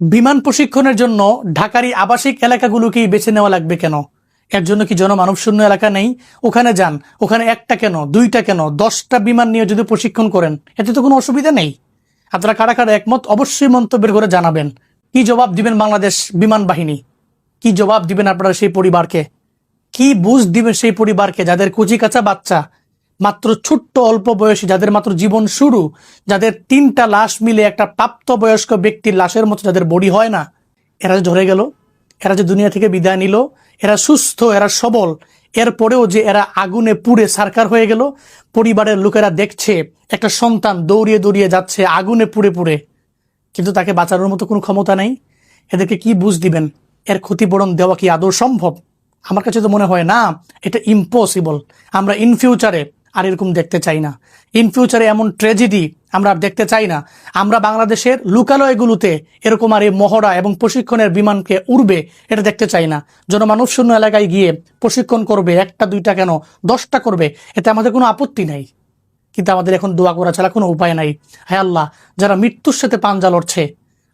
বিমান প্রশিক্ষণের জন্য ঢাকারই আবাসিক এলাকাগুলোকেই বেছে নেওয়া লাগবে কেন? এর জন্য কি জনমানব শূন্য এলাকা নেই? ওখানে যান, ওখানে একটা কেন, দুইটা কেন, 10টা বিমান নিয়ে যদি প্রশিক্ষণ করেন, এতে তো কোনো অসুবিধা নেই। আপনারা কারা কারা একমত অবশ্যই মন্তব্যের করে জানাবেন। কি জবাব দিবেন বাংলাদেশ বিমান বাহিনী? কি জবাব দিবেন আপনারা সেই পরিবারকে? কি বুঝ দিবেন সেই পরিবারকে যাদের কুচিকাঁচা বাচ্চা, মাত্র ছোট্ট অল্প বয়সী, যাদের মাত্র জীবন শুরু, যাদের 3টা লাশ মিলে একটা প্রাপ্তবয়স্ক ব্যক্তির লাশের মতো যাদের বডি হয় না, এরা যে ঝরে গেল, এরা যে দুনিয়া থেকে বিদায় নিল, এরা সুস্থ, এরা সবল, এরপরেও যে এরা আগুনে পুড়ে ছারখার হয়ে গেল। পরিবারের লোকেরা দেখছে একটা সন্তান দৌড়িয়ে দৌড়িয়ে যাচ্ছে আগুনে পুড়ে পুড়ে, কিন্তু তাকে বাঁচানোর মতো কোনো ক্ষমতা নেই। এদেরকে কি বুঝ দিবেন? এর ক্ষতিপূরণ দেওয়া কি আদৌ সম্ভব? আমার কাছে তো মনে হয় না, এটা ইম্পসিবল। আমরা ইন ফিউচারে আর এরকম দেখতে চাই না। ইন ফিউচারে এমন ট্র্যাজেডি আমরা আর দেখতে চাই না। আমরা বাংলাদেশের লোকালয়গুলোতে এরকম আর এই মহড়া এবং প্রশিক্ষণের বিমানকে উড়বে, এটা দেখতে চাই না। জনমানব শূন্য এলাকায় গিয়ে প্রশিক্ষণ করবে, একটা দুইটা কেন 10টা করবে, এতে আমাদের কোনো আপত্তি নাই। কিন্তু আমাদের এখন দোয়া করা ছাড়া কোনো উপায় নাই। হায় আল্লাহ, যারা মৃত্যুর সাথে পাঞ্জা লড়ছে,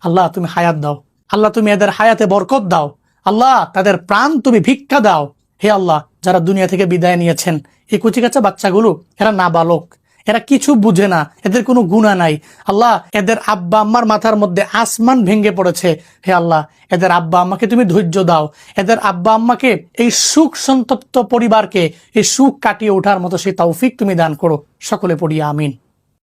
আল্লাহ তুমি হায়াত দাও, আল্লাহ তুমি এদের হায়াতে বরকত দাও, আল্লাহ তাদের প্রাণ তুমি ভিক্ষা দাও। হে আল্লাহ, যারা দুনিয়া থেকে বিদায় নিয়েছেন, এই কচিকাঁচা বাচ্চাগুলো, এরা নাবালক, এরা কিছু বুঝে না, এদের কোনো গুনাহ নাই। আল্লাহ, এদের আব্বা আম্মার মাথার মধ্যে আসমান ভেঙে পড়েছে। হে আল্লাহ, এদের আব্বা আম্মাকে তুমি ধৈর্য দাও, এদের আব্বা আম্মাকে, এই সুখ সন্তপ্ত পরিবারকে এই সুখ কাটিয়ে ওঠার মতো সেই তৌফিক তুমি দান করো। সকলে পড়ি আমিন।